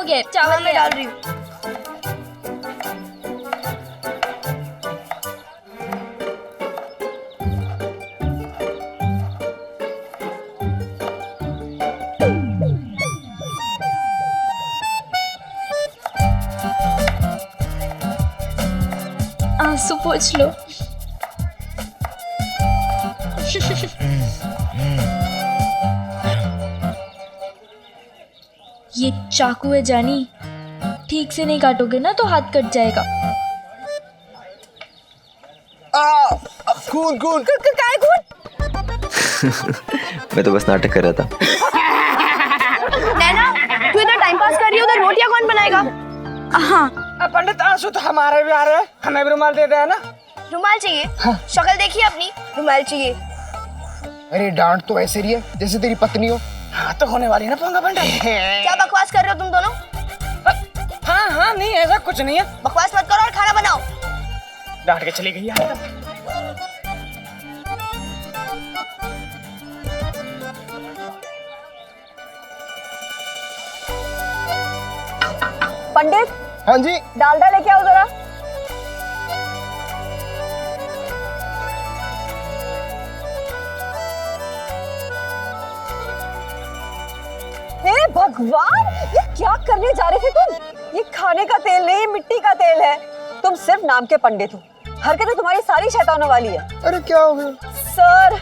है, चावल में डाल रही हूँ। आंसू पोंछ लो। ये चाकू है जानी, ठीक से नहीं काटोगे ना तो हाथ कट जाएगा। खून खून काय खून? मैं तो बस नाटक कर रहा था। नैना, तू इधर टाइम पास कर रही हो, उधर रोटियां कौन बनाएगा? हाँ। पंडित आंसू तो हमारे भी आ रहे हैं, हमें भी रुमाल दे दे ना। रुमाल चाहिए? हाँ। शक्ल देखिए अपनी, रुमाल चाहिए। अरे डांट तो ऐसे रही है जैसे तेरी पत्नी हो। हाँ तो होने वाली है ना पंगा पंडित। क्या बकवास कर रहे हो तुम दोनों? हाँ हाँ नहीं ऐसा कुछ नहीं है। बकवास मत करो और खाना बनाओ। डांट के चली गई यार। पंडित। हाँ जी। डालडा लेके आओ जरा। हे भगवान, ये क्या करने जा रहे थे तुम? ये खाने का तेल नहीं, मिट्टी का तेल है। तुम सिर्फ नाम के पंडित हो, हरकतें तुम्हारी सारी शैतानों वाली है। अरे क्या हो गया? सर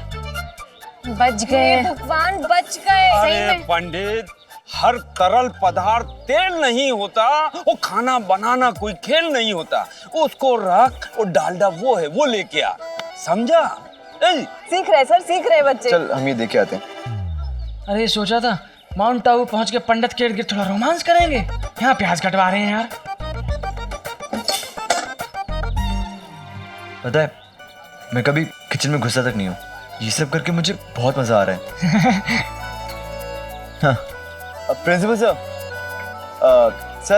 बच गए, भगवान बच गए। सही अरे में पंडित, हर तरल पदार्थ तेल नहीं होता, वो खाना बनाना कोई खेल नहीं होता। उसको रख और डालडा वो है, वो लेके आ, समझा? सीख रहे सर, सीख रहे बच्चे। चल हम ये देख के आते हैं। अरे सोचा था माउंट आबू पहुंच के पंडित के इर्द गिर्द थोड़ा रोमांस करेंगे, यहाँ प्याज कटवा रहे हैं यार। पता है मैं कभी किचन में घुसा तक नहीं हूँ, ये सब करके मुझे बहुत मजा आ रहा है। हाँ प्रिंसिपल सर,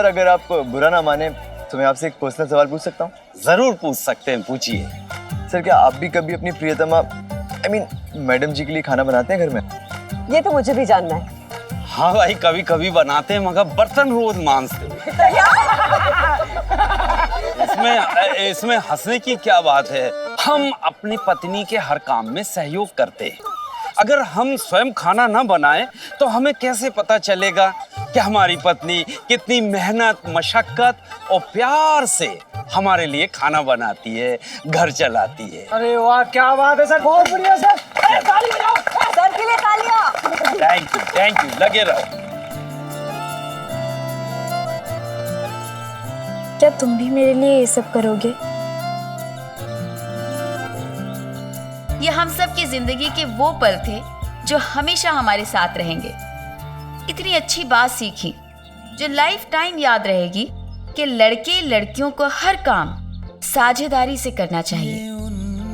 अगर आप बुरा ना माने तो मैं आपसे एक पर्सनल सवाल पूछ सकता हूँ? जरूर पूछ सकते हैं, पूछिए। सर क्या आप भी कभी अपनी प्रियतमा मैडम जी के लिए खाना बनाते हैं घर में? ये तो मुझे भी जानना है। हाँ भाई, कभी कभी बनाते हैं, मगर बर्तन रोज मांजते हैं। इसमें हंसने की क्या बात है? हम अपनी पत्नी के हर काम में सहयोग करते हैं। अगर हम स्वयं खाना न बनाएं तो हमें कैसे पता चलेगा कि हमारी पत्नी कितनी मेहनत, मशक्कत और प्यार से हमारे लिए खाना बनाती है, घर चलाती है। अरे वाह क्या बात है सर, बहुत बढ़िया सर। अरे ताली बजाओ सर के लिए तालियां। थैंक यू, लगे रहो। क्या तुम भी मेरे लिए ये सब करोगे? ये हम सब की जिंदगी के वो पल थे जो हमेशा हमारे साथ रहेंगे। इतनी अच्छी बात सीखी जो लाइफ टाइम याद रहेगी कि लड़के लड़कियों को हर काम साझेदारी से करना चाहिए,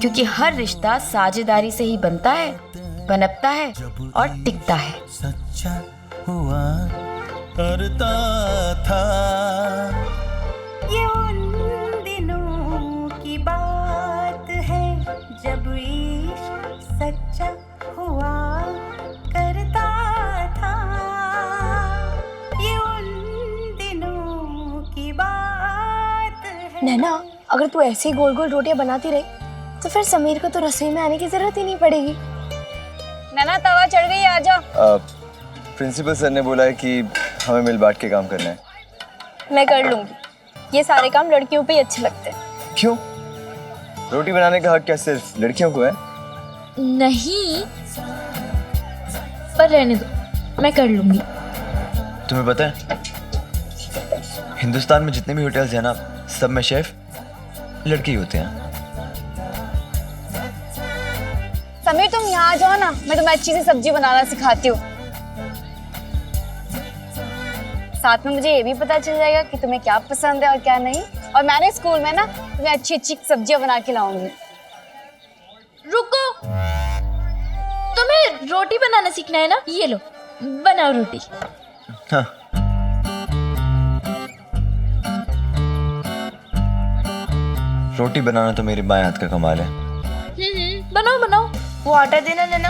क्योंकि हर रिश्ता साझेदारी से ही बनता है, पनपता है और टिकता है। सच्चा हुआ करता था, ये उन दिनों की बात है जब इश्क सच्चा हुआ करता था, ये उन दिनों की बात है। नैना, अगर तू ऐसे ही गोल गोल रोटियां बनाती रही तो फिर समीर को तो रसोई में आने की जरूरत ही नहीं पड़ेगी। नैना तवा चढ़ गई, आ जा। प्रिंसिपल सर ने बोला है कि हमें मिल बांट के काम करना है। मैं कर लूंगी, ये सारे काम लड़कियों पे ही अच्छे लगते हैं। क्यों? रोटी बनाने का हक क्या सिर्फ लड़कियों को है? नहीं, पर रहने दो, मैं कर लूंगी। तुम्हें पता है हिंदुस्तान में जितने भी होटल्स हैं ना, सब में शेफ लड़के ही होते हैं। समीर तुम यहाँ आ जाओ ना, मैं तुम्हें अच्छी सी सब्जी बनाना सिखाती हूँ। साथ में मुझे ये भी पता चल जाएगा कि तुम्हें क्या पसंद है और क्या नहीं। और मैंने स्कूल में ना तुम्हें अच्छी अच्छी सब्जियां बना के लाऊंगी। रुको, तुम्हें रोटी बनाना सीखना है ना? ये लो, बनाओ रोटी। हाँ। रोटी बनाना तो मेरे बाएं हाथ का कमाल है। बनाओ बनाओ। वो आटा देना लेना।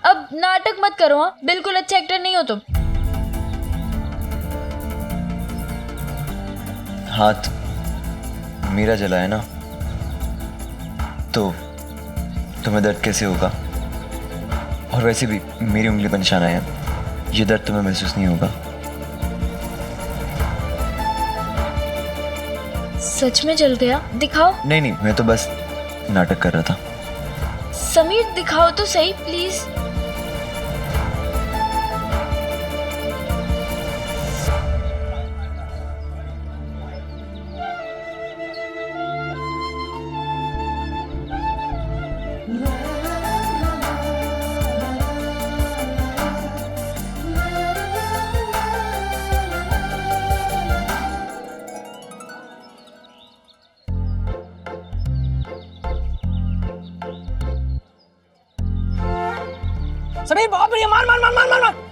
अब नाटक मत करो, हाँ? बिल्कुल अच्छे एक्टर नहीं हो तुम। हाथ मेरा जला है ना, तो तुम्हें दर्द कैसे होगा? और वैसे भी मेरी उंगली पर निशाना है, ये दर्द तुम्हें महसूस नहीं होगा। सच में जल गया? दिखाओ। नहीं नहीं, मैं तो बस नाटक कर रहा था। समीर दिखाओ तो सही प्लीज। समीर बहुत बढ़िया, मार मार मार मार मार मार।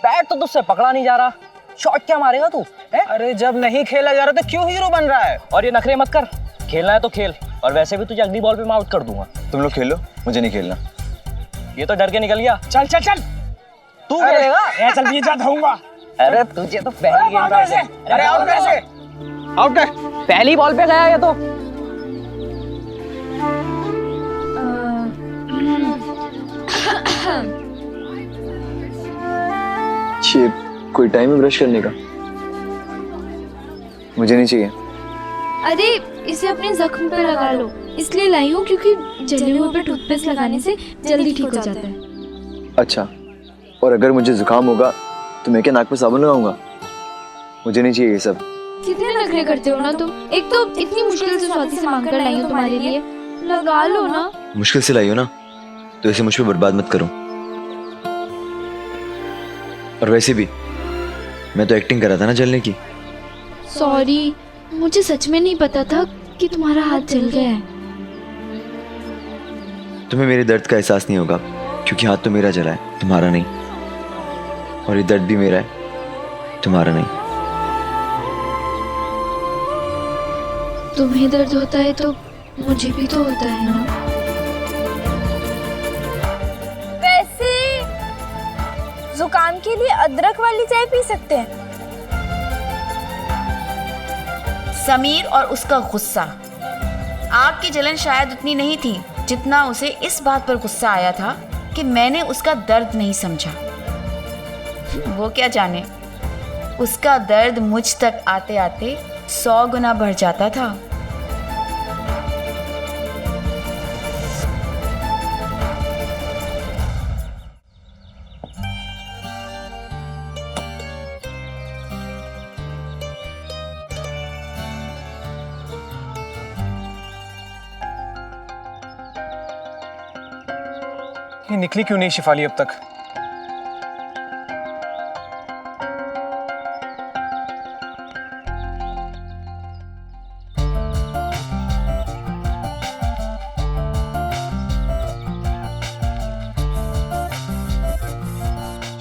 बैट तो तुझसे पकड़ा नहीं जा रहा, शॉट क्या मारेगा तू? अरे जब नहीं खेला जा रहा तो क्यों हीरो बन रहा है? और ये नखरे मत कर, खेलना है तो खेल, और वैसे भी तुझे अगली बॉल पे मैं आउट कर दूंगा। तुम लोग खेलो, मुझे नहीं खेलना। ये तो डर के निकल गया। चल चल चल, तू खेलेगा? चल ये जा दूंगा। अरे तुझे तो पहली गेंद पे, अरे आउट कैसे? आउट है, पहली बॉल पे गया ये तो। ये कोई टाइम है ब्रश करने का? मुझे नहीं चाहिए। अरे इसे अपने जख्म पे लगा लो, इसलिए लाई हूँ क्योंकि जले हुए पे टूथपेस्ट लगाने से जल्दी ठीक हो जाता है। अच्छा, और अगर मुझे जुकाम होगा तो मैं क्या नाक पे साबुन लगाऊंगा? मुझे नहीं चाहिए ये सब। कितने नखरे करते हो ना तुम, एक तो इतनी मुश्किल से स्वाति से मांग कर लाई हूँ तुम्हारे लिए, लगा लो ना। मुश्किल से लाई हो ना, तो इसे मुझ पे बर्बाद मत करो। और वैसे भी मैं तो एक्टिंग कर रहा था ना जलने की। सॉरी, मुझे सच में नहीं पता था कि तुम्हारा हाथ जल गया है। तुम्हें मेरे दर्द का एहसास नहीं होगा क्योंकि हाथ तो मेरा जला है, तुम्हारा नहीं। और ये दर्द भी मेरा है, तुम्हारा नहीं। तुम्हें दर्द होता है तो मुझे भी तो होता है ना। वैसे जुकाम के लिए अदरक वाली चाय पी सकते हैं। समीर और उसका गुस्सा। आग की जलन शायद उतनी नहीं थी जितना उसे इस बात पर गुस्सा आया था कि मैंने उसका दर्द नहीं समझा। वो क्या जाने, उसका दर्द मुझ तक आते आते 100 गुना बढ़ जाता था। ये निकली क्यों नहीं शिफाली अब तक?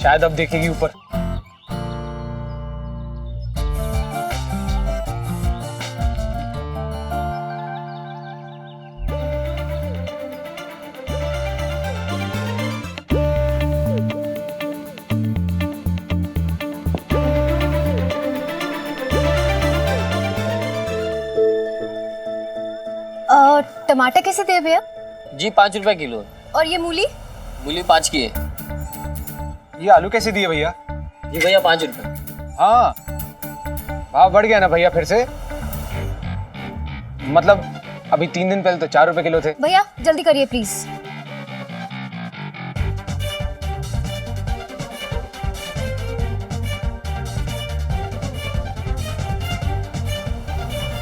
शायद अब देखेगी ऊपर। टमाटर कैसे दे भैया? जी 5 रुपए किलो। और ये मूली? मूली 5 की है। ये आलू कैसे दिए भैया? जी भैया 5 रुपए। हाँ, भाव बढ़ गया ना भैया फिर से? मतलब अभी 3 दिन पहले तो 4 रुपए किलो थे। भैया जल्दी करिए प्लीज।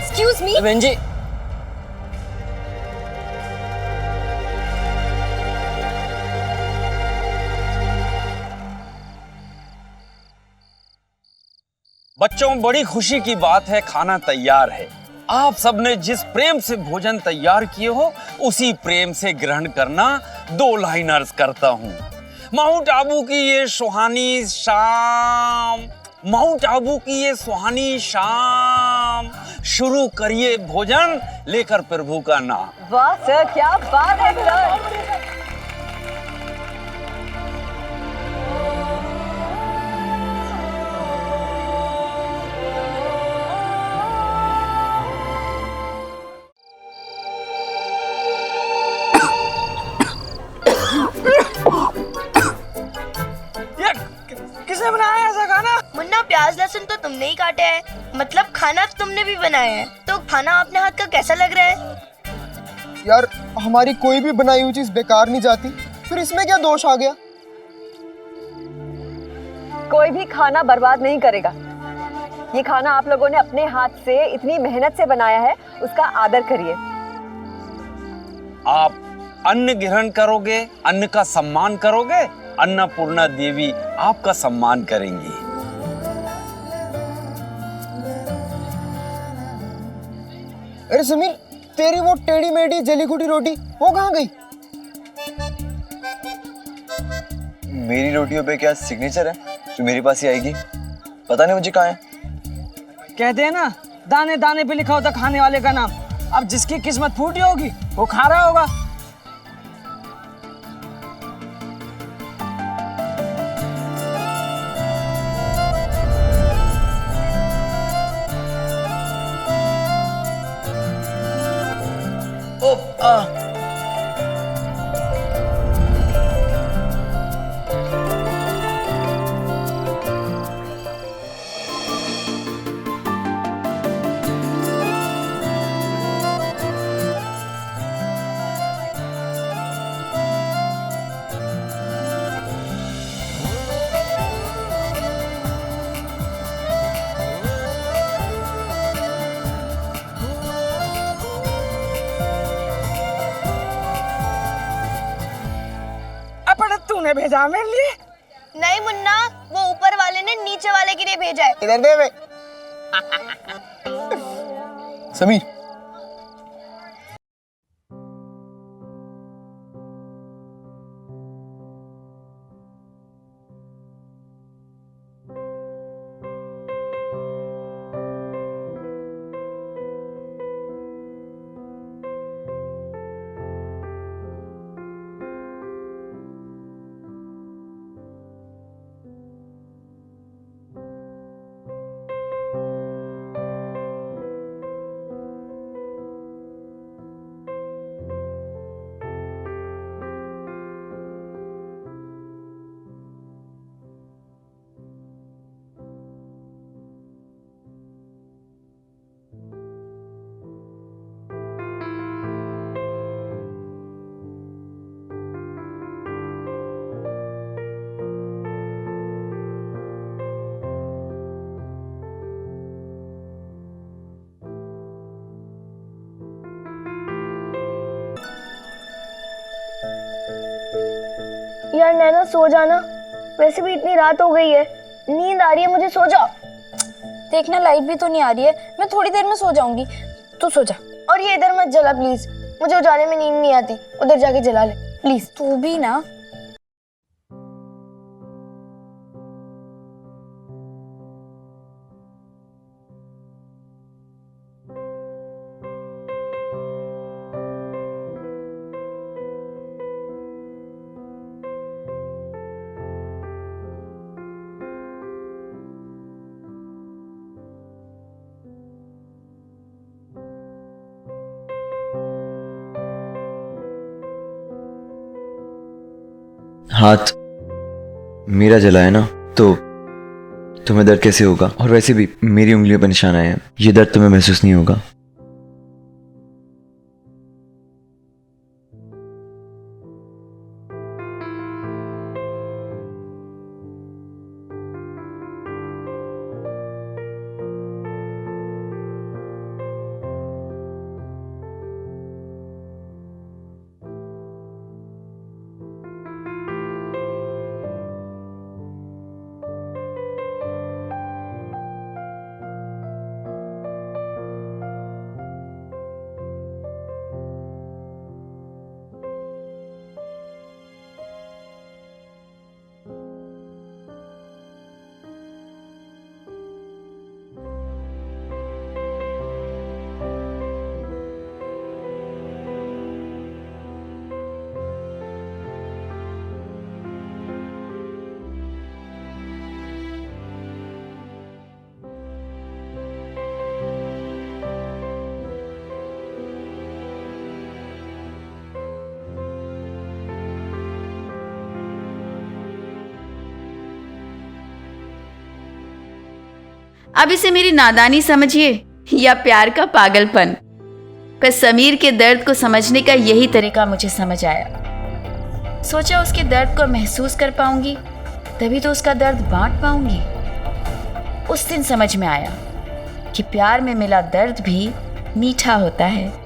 Excuse me. बहन जी बच्चों, बड़ी खुशी की बात है, खाना तैयार है। आप सबने जिस प्रेम से भोजन तैयार किए हो उसी प्रेम से ग्रहण करना 2 लाइन अर्ज करता हूँ। माउंट आबू की ये सुहानी शाम, माउंट आबू की ये सुहानी शाम, शुरू करिए भोजन लेकर प्रभु का नाम। वाह सर, क्या बात है सर। किसने बनाया ऐसा खाना? मुन्ना, प्याज लहसुन तो तुमने ही काटे हैं, मतलब खाना तुमने भी बनाया है, तो खाना अपने हाथ का कैसा लग रहा है? यार हमारी कोई भी बनाई हुई चीज बेकार नहीं जाती, फिर इसमें क्या दोष आ गया? कोई भी खाना बर्बाद नहीं करेगा। ये खाना आप लोगों ने अपने हाथ से इतनी मेहनत से बनाया है, उसका आदर करिए। आप अन्न ग्रहण करोगे, अन्न का सम्मान करोगे, अन्नपूर्णा देवी आपका सम्मान करेंगी। अरे समीर, तेरी वो टेढ़ी मेढ़ी जली कुटी रोटी वो कहाँ गई? मेरी रोटियों पे क्या सिग्नेचर है जो मेरे पास ही आएगी? पता नहीं मुझे कहाँ है। कहते हैं ना, दाने दाने पे लिखा होता खाने वाले का नाम। अब जिसकी किस्मत फूटी होगी वो खा रहा होगा। तूने भेजा मेरे लिए? नहीं मुन्ना, वो ऊपर वाले ने नीचे वाले के लिए भेजा है। इधर दे बे। समीर, यार नैना सो जाना, वैसे भी इतनी रात हो गई है, नींद आ रही है मुझे, सो जा। देखना लाइट भी तो नहीं आ रही है, मैं थोड़ी देर में सो जाऊंगी, तू सो जा। और ये इधर मत जला प्लीज, मुझे उजाले में नींद नहीं आती, उधर जाके जला ले प्लीज। तू भी ना। हाथ मेरा जला है ना, तो तुम्हें दर्द कैसे होगा? और वैसे भी मेरी उंगलियों पर निशान आए हैं, ये दर्द तुम्हें महसूस नहीं होगा। अब इसे मेरी नादानी समझिए या प्यार का पागलपन, पर समीर के दर्द को समझने का यही तरीका मुझे समझ आया। सोचा उसके दर्द को महसूस कर पाऊंगी, तभी तो उसका दर्द बांट पाऊंगी। उस दिन समझ में आया कि प्यार में मिला दर्द भी मीठा होता है।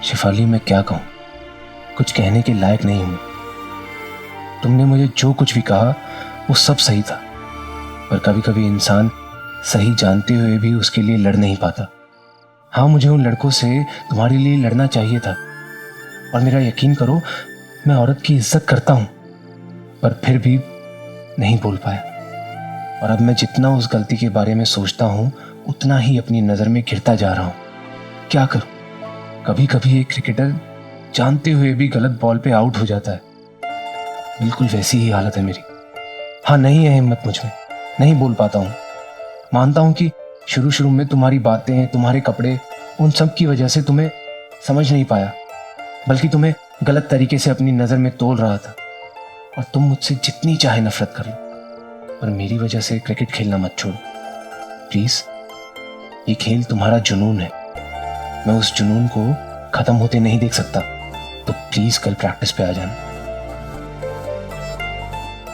शिफाली, मैं क्या कहूँ, कुछ कहने के लायक नहीं हूँ। तुमने मुझे जो कुछ भी कहा वो सब सही था, पर कभी कभी इंसान सही जानते हुए भी उसके लिए लड़ नहीं पाता। हाँ, मुझे उन लड़कों से तुम्हारे लिए लड़ना चाहिए था, और मेरा यकीन करो मैं औरत की इज्जत करता हूँ, पर फिर भी नहीं बोल पाया। और अब मैं जितना उस गलती के बारे में सोचता हूँ उतना ही अपनी नज़र में गिरता जा रहा हूँ। क्या करूँ? कभी कभी एक क्रिकेटर जानते हुए भी गलत बॉल पे आउट हो जाता है। बिल्कुल वैसी ही हालत है मेरी। हाँ, नहीं है हिम्मत मुझ में, नहीं बोल पाता हूँ। मानता हूँ कि शुरू में तुम्हारी बातें, तुम्हारे कपड़े, उन सब की वजह से तुम्हें समझ नहीं पाया, बल्कि तुम्हें गलत तरीके से अपनी नज़र में तोल रहा था। और तुम मुझसे जितनी चाहे नफरत कर लो, पर मेरी वजह से क्रिकेट खेलना मत छोड़ो प्लीज़। ये खेल तुम्हारा जुनून है, मैं उस जुनून को खत्म होते नहीं देख सकता, तो प्लीज कल प्रैक्टिस पे आ जाना।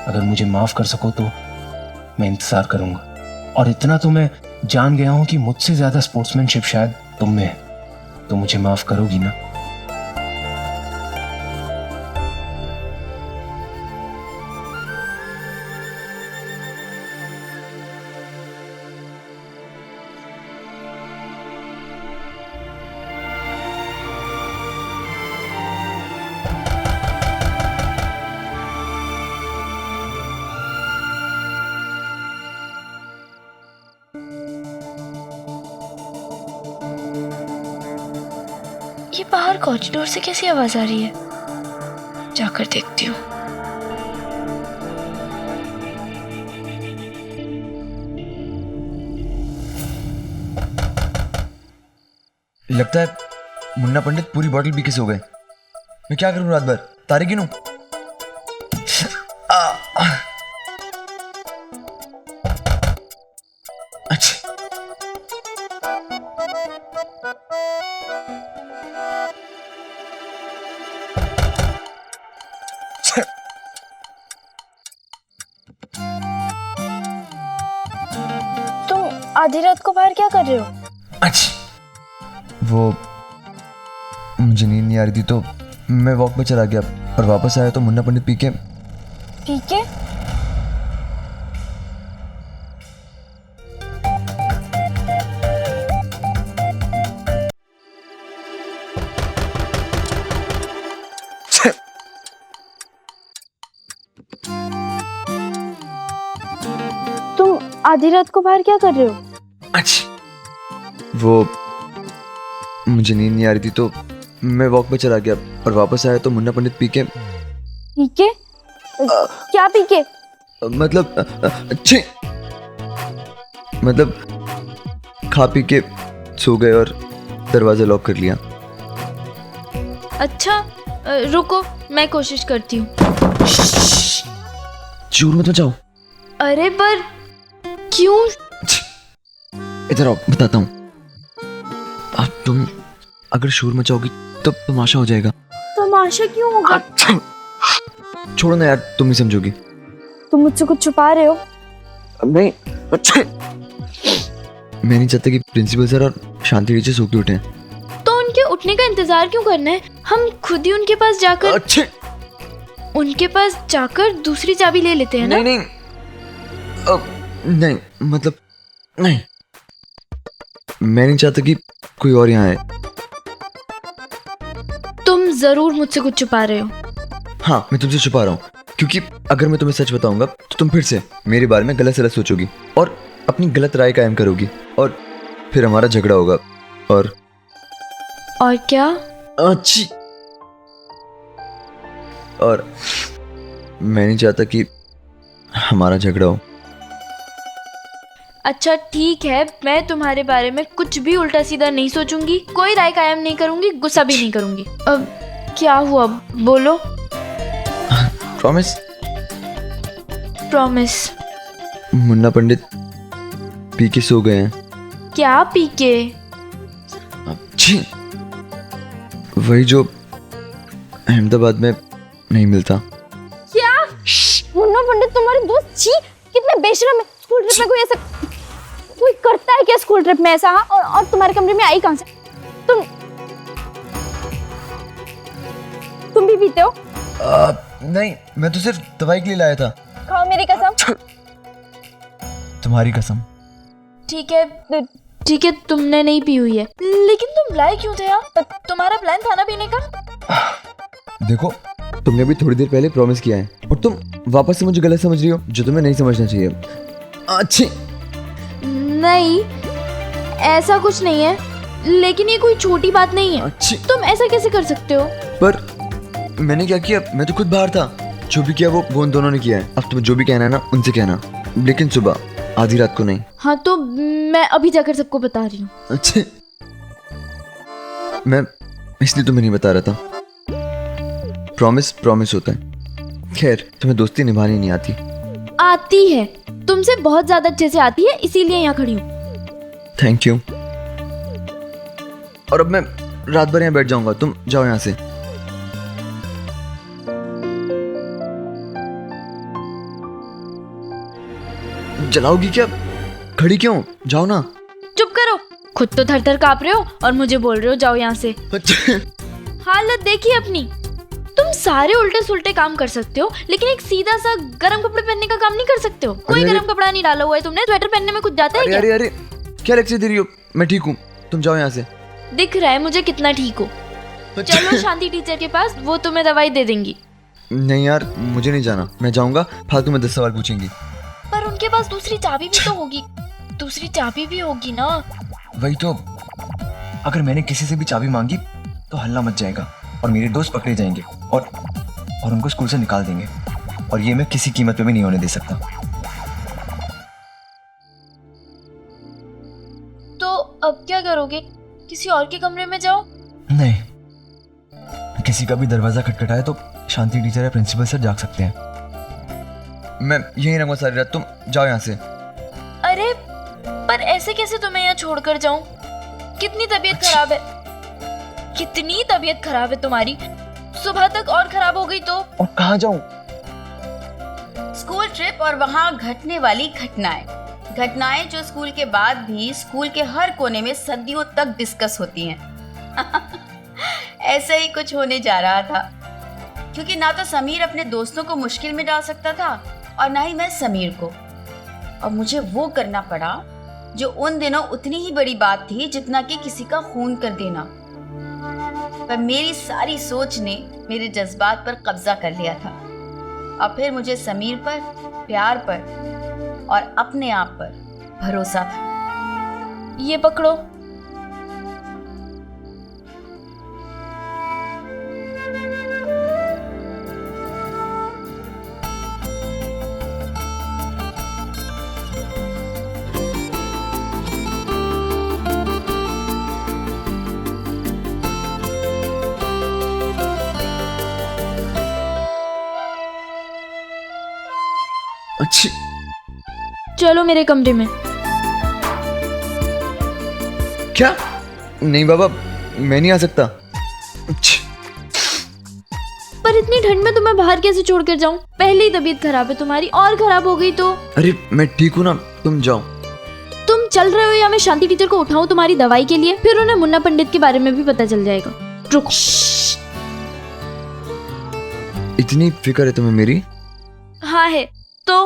अगर मुझे माफ कर सको तो मैं इंतजार करूंगा। और इतना तो मैं जान गया हूं कि मुझसे ज्यादा स्पोर्ट्समैनशिप शायद तुम में है, तो मुझे माफ करोगी ना? ये बाहर कॉरिडोर से कैसी आवाज आ रही है? जाकर देखती हूँ। लगता है मुन्ना पंडित पूरी बॉटल पी के सो गए। मैं क्या करूं रात भर? तारे गिनूं? अच्छा, तुम आधी रात को बाहर क्या कर रहे हो? अच्छा, वो मुझे नींद नहीं आ रही थी तो मैं वॉक पे चला गया और वापस आया तो मुन्ना पंडित पी के। ठीक है। तुम आधी रात को बाहर क्या कर रहे हो? अच्छा, वो मुझे नींद नहीं आ रही थी तो मैं वॉक पे चला गया और वापस आया तो मुन्ना पंडित पी के पीके? क्या पीके? मतलब खा पी के सो गए और दरवाजा लॉक कर लिया। अच्छा रुको, मैं कोशिश करती हूँ। चोर मत जाओ। अरे पर क्यों? इधर आओ, बताता हूँ। अब तुम अगर शोर मचाओगी तो तमाशा हो जाएगा। तमाशा क्यों होगा? छोड़ो ना यार, तुम नहीं समझोगी। तुम मुझसे कुछ छुपा रहे हो? नहीं, मैं नहीं चाहता कि प्रिंसिपल सर और शांति टीचर सो के उठे। तो उनके उठने का इंतजार क्यों करना है? हम खुद ही उनके पास जाकर दूसरी चाबी ले लेते हैं ना? नहीं नहीं, मतलब नहीं, मैं नहीं चाहता कि कोई और यहाँ आए। तुम जरूर मुझसे कुछ छुपा रहे हो। हाँ, मैं तुमसे छुपा रहा हूँ, क्योंकि अगर मैं तुम्हें सच बताऊंगा तो तुम फिर से मेरे बारे में गलत सलत सोचोगी और अपनी गलत राय कायम करोगी और फिर हमारा झगड़ा होगा। और क्या? अच्छी। और मैं नहीं चाहता कि हमारा झगड़ा हो। अच्छा ठीक है, मैं तुम्हारे बारे में कुछ भी उल्टा सीधा नहीं सोचूंगी, कोई राय कायम नहीं करूंगी, गुस्सा भी नहीं करूंगी। अब क्या हुआ, बोलो। प्रॉमिस? प्रॉमिस। मुन्ना पंडित पी के सो गए हैं। क्या पी के? अच्छी, वही जो अहमदाबाद में नहीं मिलता। क्या? मुन्ना पंडित तुम्हारे दोस्त? छी, कितने बेशरम है। स्कूल ट्रिप में कोई करता है क्या स्कूल ट्रिप में ऐसा? हाँ, और तुम्हारे कमरे में आई कहां से? तुम भी पीते हो? नहीं, मैं तो सिर्फ दवाई के लिए लाया था। खाओ मेरी कसम। तुम्हारी कसम। ठीक है, तुमने नहीं पी हुई है, लेकिन तुम लाए क्यों थे यार? तुम्हारा प्लान था ना पीने का? देखो, तुमने भी थोड़ी देर पहले प्रॉमिस किया है और तुम वापस से मुझे गलत समझ रही हो, जो तुम्हें नहीं समझना चाहिए। अच्छी। नहीं, ऐसा कुछ नहीं है, लेकिन ये कोई छोटी बात नहीं है। अच्छी। तुम ऐसा कैसे कर सकते हो? पर मैंने क्या किया? मैं तो खुद बाहर था। जो भी किया वो उन दोनों ने किया है। अब तुम्हें जो भी कहना है ना उनसे कहना, लेकिन सुबह, आधी रात को नहीं। हाँ तो मैं अभी जाकर सबको बता रही हूँ। अच्छा, मैं इसलिए तुम्हें नहीं बता रहा था। प्रॉमिस होता है। खैर, तुम्हें दोस्ती निभानी नहीं आती है, तुमसे बहुत ज्यादा अच्छे से आती है, इसीलिए यहाँ खड़ी हूँ। Thank you. और अब मैं रात भर यहाँ बैठ जाऊंगा, तुम जाओ यहाँ से। जलाओगी क्या? खड़ी क्यों? जाओ ना। चुप करो, खुद तो थर थर कांप रहे हो और मुझे बोल रहे हो जाओ यहाँ से। हालत देखिए अपनी। तुम सारे उल्टे सुल्टे काम कर सकते हो, लेकिन एक सीधा सा गरम कपड़े पहनने का काम नहीं कर सकते हो। कोई गरम कपड़ा नहीं डाला हुआ है तुमने, स्वेटर पहनने में कुछ जाता है क्या? अरे क्या लेक्चर दे रही हो? मैं ठीक हूँ, तुम जाओ यहाँ से। दिख रहा है मुझे कितना ठीक हो। चलो शांति टीचर के पास, वो तुम्हें दवाई दे देंगी। नहीं यार, मुझे नहीं जाना। मैं जाऊंगा, फालतू में 10 सवाल पूछेंगी। पर उनके पास दूसरी चाबी भी तो होगी। दूसरी चाबी भी होगी ना? वही तो, अगर मैंने किसी से भी चाबी मांगी तो हल्ला मच जाएगा और मेरे दोस्त पकड़े जाएंगे और उनको स्कूल से निकाल देंगे, और ये मैं किसी कीमत पे भी नहीं होने दे सकता। तो अब क्या करोगे? किसी और के कमरे में जाओ? नहीं, किसी का भी दरवाजा खटखटाए तो शांति टीचर या प्रिंसिपल सर जाग सकते हैं। मैं यहीं रहूंगा सारी रात, तुम जाओ यहाँ से। अरे पर ऐसे कैसे तुम्हें यहाँ छोड़कर जाऊं? कितनी तबीयत खराब है, कितनी तबीयत खराब है तुम्हारी। सुबह तक और खराब हो गई तो? और कहाँ जाऊं? स्कूल ट्रिप और वहाँ घटने वाली घटनाएं जो स्कूल के बाद भी स्कूल के हर कोने में सदियों तक डिस्कस होती हैं। ऐसा ही कुछ होने जा रहा था, क्योंकि ना तो समीर अपने दोस्तों को मुश्किल में डाल सकता था और ना ही मैं समीर को। और मुझे वो करना पड़ा जो उन दिनों उतनी ही बड़ी बात थी जितना कि किसी का खून कर देना। पर मेरी सारी सोच ने मेरे जज्बात पर कब्जा कर लिया था और फिर मुझे समीर पर, प्यार पर और अपने आप पर भरोसा था। ये पकड़ो। अच्छी चलो मेरे कमरे में। क्या? नहीं बाबा, मैं नहीं आ सकता। अच्छी। पर इतनी ठंड में तुम्हें बाहर कैसे छोड़ कर जाऊं? पहले ही तबीयत खराब है तुम्हारी, और खराब हो गई तो। अरे मैं ठीक हूँ ना, तुम जाओ। तुम चल रहे हो या मैं शांति टीचर को उठाऊं तुम्हारी दवाई के लिए? फिर उन्हें मुन्ना पंडित के बारे में भी पता चल जाएगा। रुको। इतनी फिक्र है तुम्हें मेरी? हाँ है तो।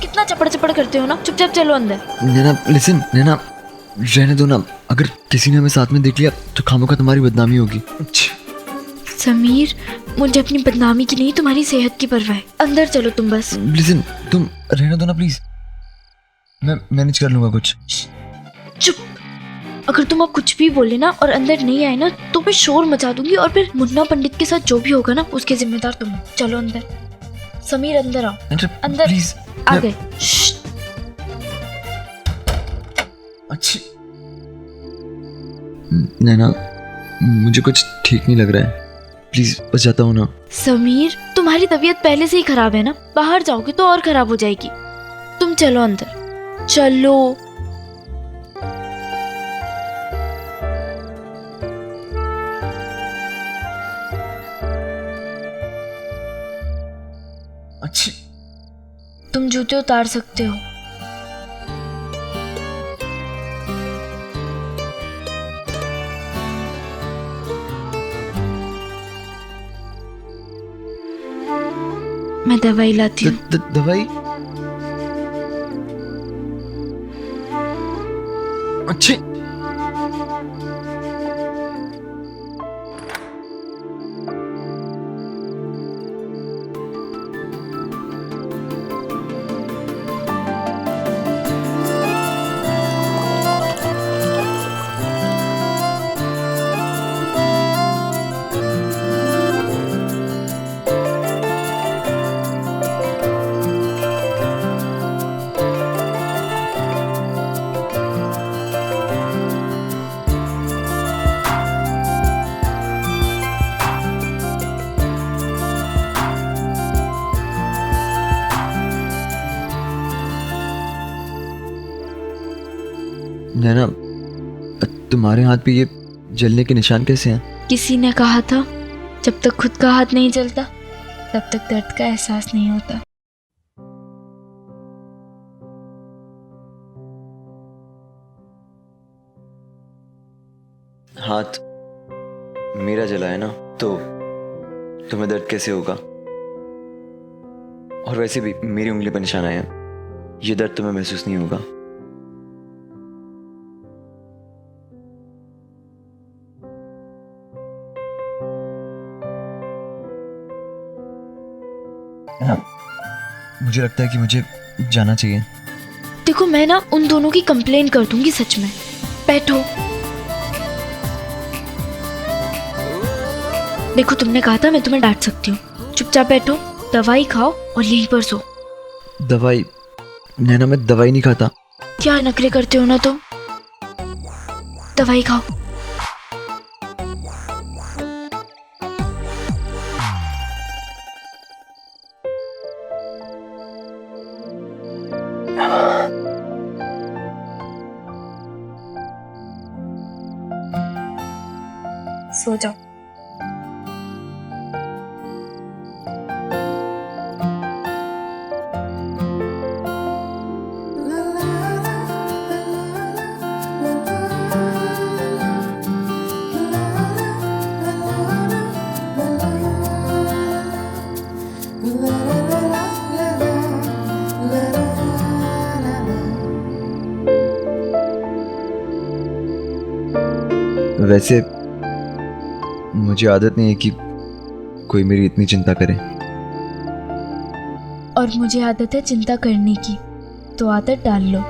कितना चपड़ चपड़ करते हो ना। चुपचाप चलो अंदर। नैना लिसन, नैना रहने दो ना। अगर किसी ने हमें साथ में देख लिया तो खामोखा तुम्हारी बदनामी होगी। समीर, मुझे अपनी बदनामी की नहीं तुम्हारी सेहत की परवाह है। अंदर चलो तुम बस। लिसन, तुम रहने दो ना प्लीज, मैं मैनेज कर लूंगा कुछ। चुप। अगर तुम अब कुछ भी बोले ना और अंदर नहीं आए ना तो मैं शोर मचा दूंगी, और फिर मुन्ना पंडित के साथ जो भी होगा ना उसके जिम्मेदार तुम हो। चलो अंदर। समीर अंदर आओ। अंदर प्लीज। आ गए। अच्छी। नैना मुझे कुछ ठीक नहीं लग रहा है, प्लीज बस जाता हूँ ना। समीर, तुम्हारी तबीयत पहले से ही खराब है ना, बाहर जाओगे तो और खराब हो जाएगी। तुम चलो अंदर। चलो। अच्छी। तुम जूते उतार सकते हो। मैं दवाई लाती हूँ। दवाई? अच्छी। नैना, तुम्हारे हाथ पे ये जलने के निशान कैसे हैं? किसी ने कहा था जब तक खुद का हाथ नहीं जलता तब तक दर्द का एहसास नहीं होता। हाथ मेरा जला है ना, तो तुम्हें दर्द कैसे होगा? और वैसे भी मेरी उंगली पर निशान आया, ये दर्द तुम्हें महसूस नहीं होगा। मुझे लगता है कि मुझे जाना चाहिए। देखो, मैं ना उन दोनों की कंप्लेन कर दूंगी सच में। बैठो। देखो, तुमने कहा था मैं तुम्हें डांट सकती हूँ। चुपचाप बैठो, दवाई खाओ और यहीं पर सो। दवाई? नैना, मैं दवाई नहीं खाता। क्या नखरे करते हो ना, तो दवाई खाओ। सो जाओ। वैसे मुझे आदत नहीं है कि कोई मेरी इतनी चिंता करे। और मुझे आदत है चिंता करने की, तो आदत डाल लो।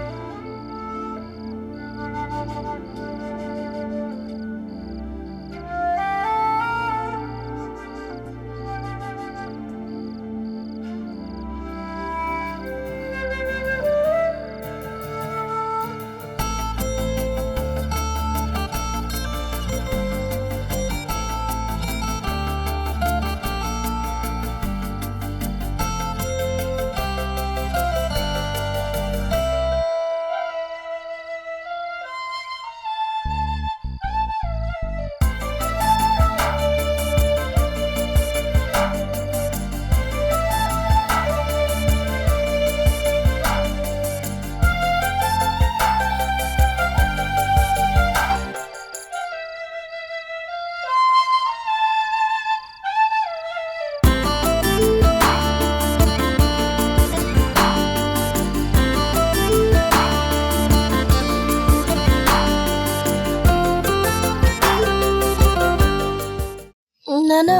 नाना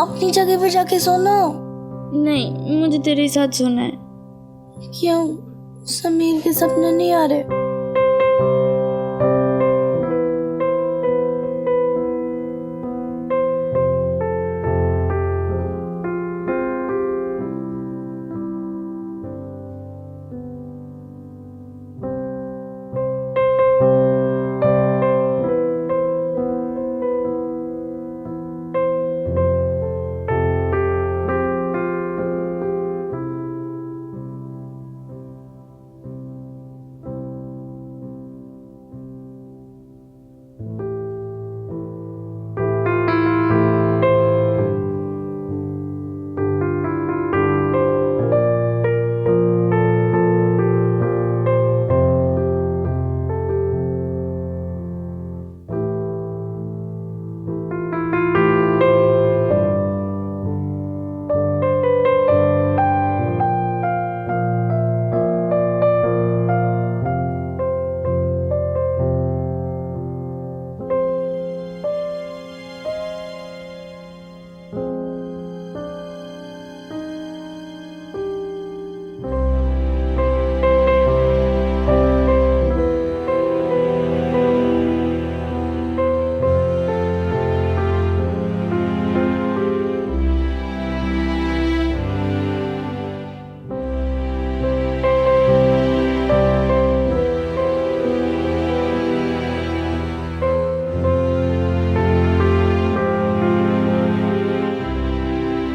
अपनी जगह पे जाके सोना। नहीं, मुझे तेरे साथ सोना है। क्यों, समीर के सपने नहीं आ रहे?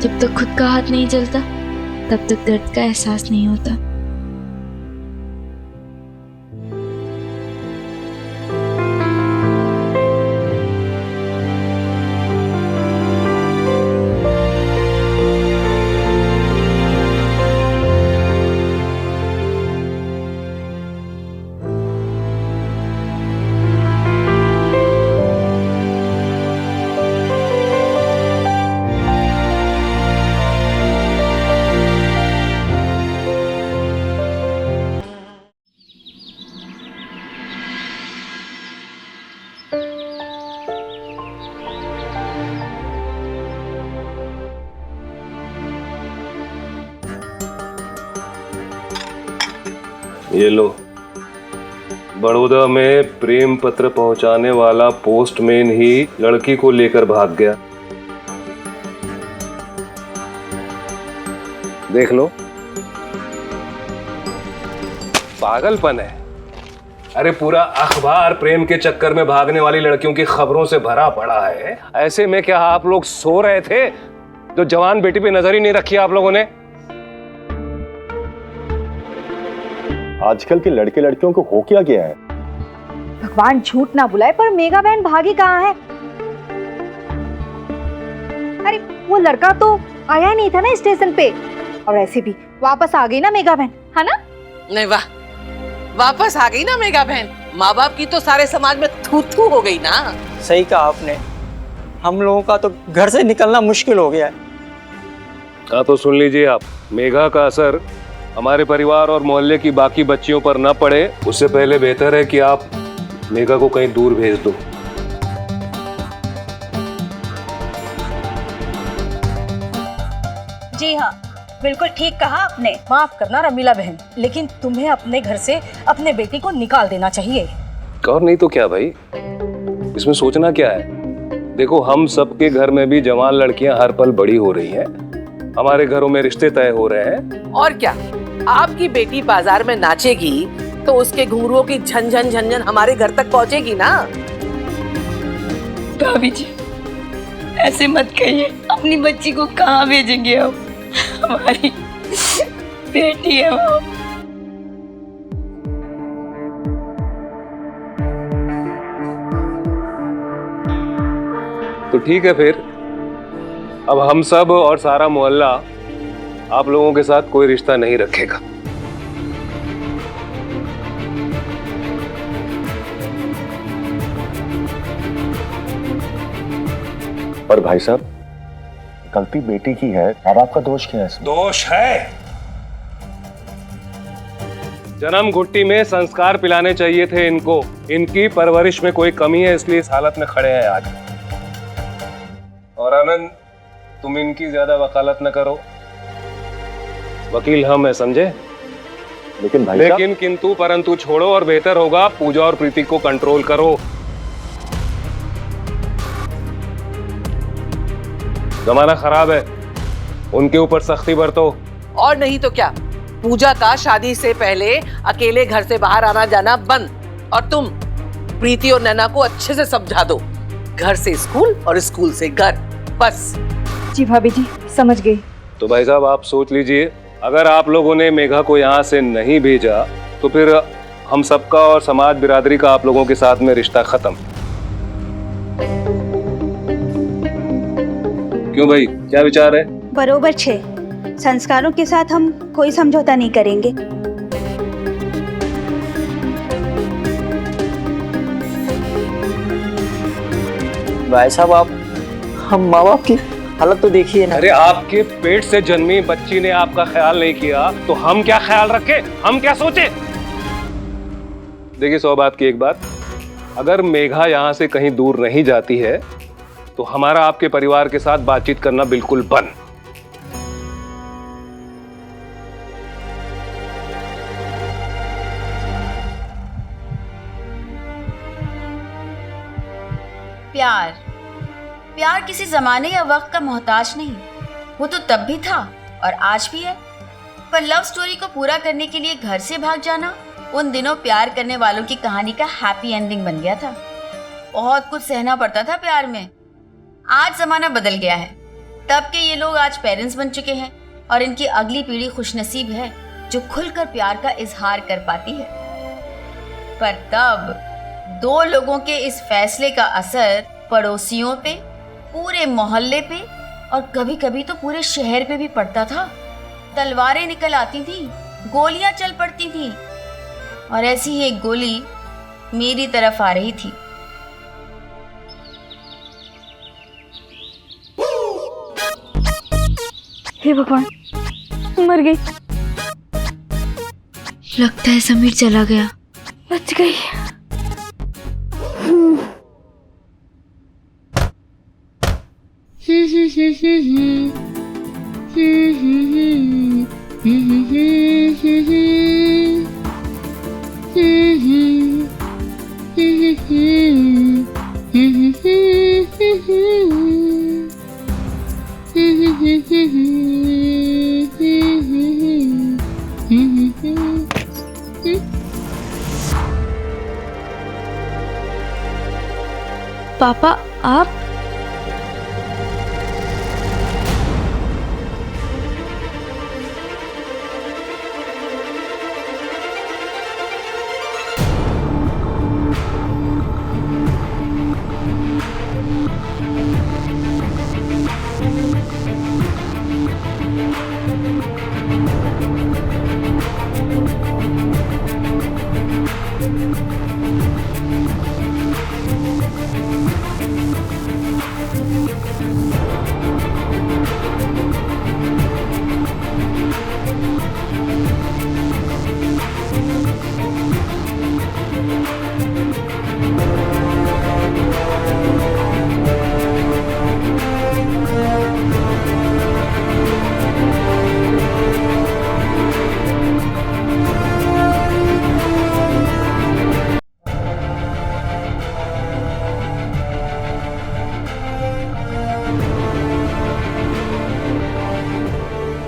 जब तक खुद का हाथ नहीं चलता तब तक दर्द का एहसास नहीं होता। ये लो, बड़ौदा में प्रेम पत्र पहुंचाने वाला पोस्टमैन ही लड़की को लेकर भाग गया। देख लो, पागलपन है। अरे पूरा अखबार प्रेम के चक्कर में भागने वाली लड़कियों की खबरों से भरा पड़ा है। ऐसे में क्या आप लोग सो रहे थे जो जवान बेटी पे नजर ही नहीं रखी आप लोगों ने? आजकल के लड़के लड़कियों को हो क्या गया है? भगवान झूठ ना बुलाए, पर मेघा बहन भागी कहाँ है? अरे वो लड़का तो आया ही नहीं था ना स्टेशन पे, और ऐसे भी वापस आ गई ना मेघा बहन, है ना? नहीं, वाह, वापस आ गई ना मेघा बहन। माँ बाप की तो सारे समाज में थू थू हो गई ना। सही कहा आपने, हम लोगों का तो घर से निकलना मुश्किल हो गया है। हाँ तो सुन लीजिए आप, मेघा का असर हमारे परिवार और मोहल्ले की बाकी बच्चियों पर न पड़े, उससे पहले बेहतर है कि आप मेघा को कहीं दूर भेज दो। जी हाँ, बिल्कुल ठीक कहा आपने। माफ करना रमीला बहन, लेकिन तुम्हें अपने घर से अपने बेटी को निकाल देना चाहिए। और नहीं तो क्या भाई, इसमें सोचना क्या है? देखो, हम सबके घर में भी जवान लड़कियां हर पल बड़ी हो रही हैं, हमारे घरों में रिश्ते तय हो रहे हैं। और क्या, आपकी बेटी बाजार में नाचेगी तो उसके घुंघरुओं की झंझन झंझन हमारे घर तक पहुंचेगी ना। भाभी जी, ऐसे मत कहिए, अपनी बच्ची को कहाँ भेजेंगे हम? हमारी बेटी है वो। तो ठीक है फिर, अब हम सब और सारा मोहल्ला आप लोगों के साथ कोई रिश्ता नहीं रखेगा। पर भाई साहब, गलती बेटी की है, अब आपका दोष क्या है इसमें? दोष है, जन्म घुट्टी में संस्कार पिलाने चाहिए थे इनको। इनकी परवरिश में कोई कमी है, इसलिए इस हालत में खड़े हैं आज। और आनंद, तुम इनकी ज्यादा वकालत न करो, वकील हम है, समझे? लेकिन भाई लेकिन किंतु परंतु छोड़ो, और बेहतर होगा पूजा और प्रीति को कंट्रोल करो। जमाना खराब है, उनके ऊपर सख्ती बरतो। और नहीं तो क्या, पूजा का शादी से पहले अकेले घर से बाहर आना जाना बंद। और तुम प्रीति और नैना को अच्छे से समझा दो, घर से स्कूल और स्कूल से घर, बस। जी भाभी जी, समझ गई। तो भाई साहब, आप सोच लीजिए, अगर आप लोगों ने मेघा को यहाँ से नहीं भेजा तो फिर हम सबका और समाज बिरादरी का आप लोगों के साथ में रिश्ता खत्म। क्यों भाई, क्या विचार है? बरोबर 6 संस्कारों के साथ हम कोई समझौता नहीं करेंगे। भाई साहब, आप हम माँ बाप की हालत तो देखिए ना। अरे, आपके पेट से जन्मी बच्ची ने आपका ख्याल नहीं किया तो हम क्या ख्याल रखें, हम क्या सोचे? देखिए, 100 बात की एक बात, अगर मेघा यहाँ से कहीं दूर नहीं जाती है तो हमारा आपके परिवार के साथ बातचीत करना बिल्कुल बंद। प्यार प्यार किसी जमाने या वक्त का मोहताज नहीं, वो तो तब भी था और आज भी है। पर लव स्टोरी को पूरा करने के लिए घर से भाग जाना उन दिनों प्यार करने वालों की कहानी का हैप्पी एंडिंग बन गया था। बहुत कुछ सहना पड़ता था प्यार में। आज जमाना बदल गया है, तब के ये लोग आज पेरेंट्स बन चुके हैं और इनकी अगली पीढ़ी खुशनसीब है जो खुलकर प्यार का इजहार कर पाती है। पर तब 2 लोगों के इस फैसले का असर पड़ोसियों पे, पूरे मोहल्ले पे और कभी कभी तो पूरे शहर पे भी पड़ता था। तलवारें निकल आती थी, गोलियां चल पड़ती थी, और ऐसी ही एक गोली मेरी तरफ आ रही थी। हे भगवान, मर गई। लगता है समीर चला गया। बच गई। पापा, आप?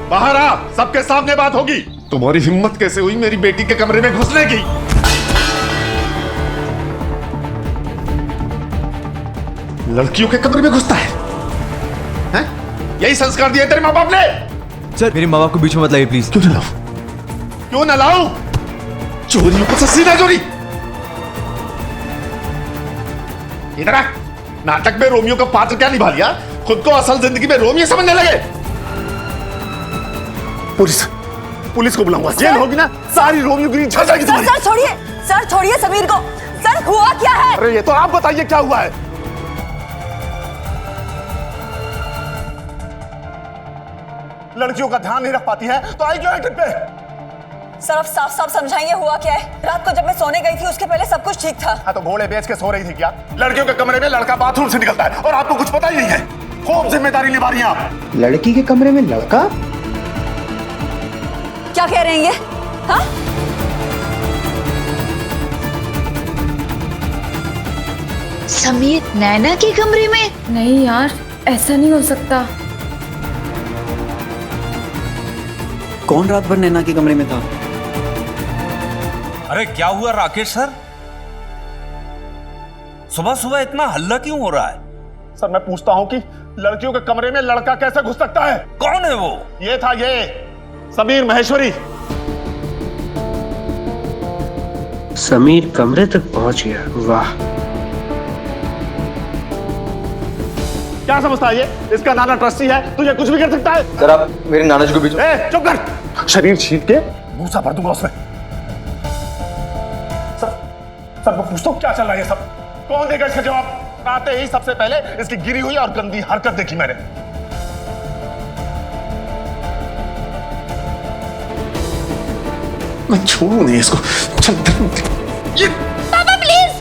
बाहर आ, सबके सामने बात होगी। तुम्हारी हिम्मत कैसे हुई मेरी बेटी के कमरे में घुसने की? लड़कियों के कमरे में घुसता है, हैं? यही संस्कार दिए तेरे माँ बाप ने? सर मेरे माँ बाप को बीच में मत लाइए प्लीज। क्यों न लाऊं? क्यों न लाऊं? चोरी ऊपर से सीधा चोरी। इधर आ, नाटक में रोमियो का पात्र क्या निभा लिया, खुद को असल जिंदगी में रोमियो समझने लगे। पुलिस को बुलाऊंगा, जेल होगी ना, सारी रोमियोगिरी झड़ जाएगी तुम्हारी। सर छोड़िए समीर को। सर हुआ क्या है? अरे ये तो आप बताइए क्या हुआ है। लड़कियों का ध्यान नहीं रख पाती है तो आई क्यों है ट्रिप पे? सर आप साफ साफ समझाएंगे हुआ क्या है? रात को जब मैं सोने गई थी उसके पहले सब कुछ ठीक था। हाँ तो घोड़े बेच के सो रही थी क्या? लड़कियों के कमरे में लड़का बाथरूम से निकलता है और आपको कुछ पता ही नहीं है। खूब जिम्मेदारी निभा रही हैं आप। लड़की के कमरे में लड़का? क्या कह रहे हैं ये? हाँ? समीर नैना के कमरे में? नहीं यार, ऐसा नहीं हो सकता। कौन रात भर नैना के कमरे में था? अरे क्या हुआ राकेश सर? सुबह सुबह इतना हल्ला क्यों हो रहा है? सर मैं पूछता हूँ कि लड़कियों के कमरे में लड़का कैसे घुस सकता है? कौन है वो? ये था ये समीर महेश्वरी। समीर कमरे तक पहुंच गया, वाह। क्या समझता है ये? इसका नाना ट्रस्टी है, तुझे कुछ भी कर सकता है। सर आप मेरे नाना जी को बीच में। चुप कर, शरीर छीन के भूसा भर दूंगा उसमें। सर मैं पूछता हूँ क्या चल रहा है ये सब? कौन देगा इसका जवाब? आते ही सबसे पहले इसकी गिरी हुई और गंदी हरकत देखी मैंने। मैं छोड़ू नहीं इसको। चल पापा प्लीज।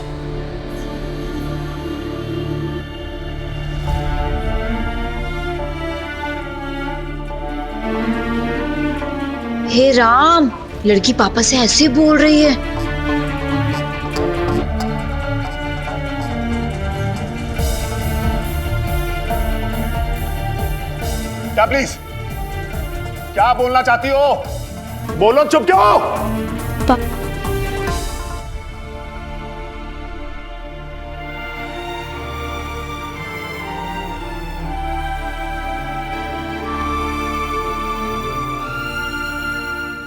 हे राम, लड़की पापा से ऐसे बोल रही है। क्या प्लीज, क्या बोलना चाहती हो? बोलो, चुप क्यों हो?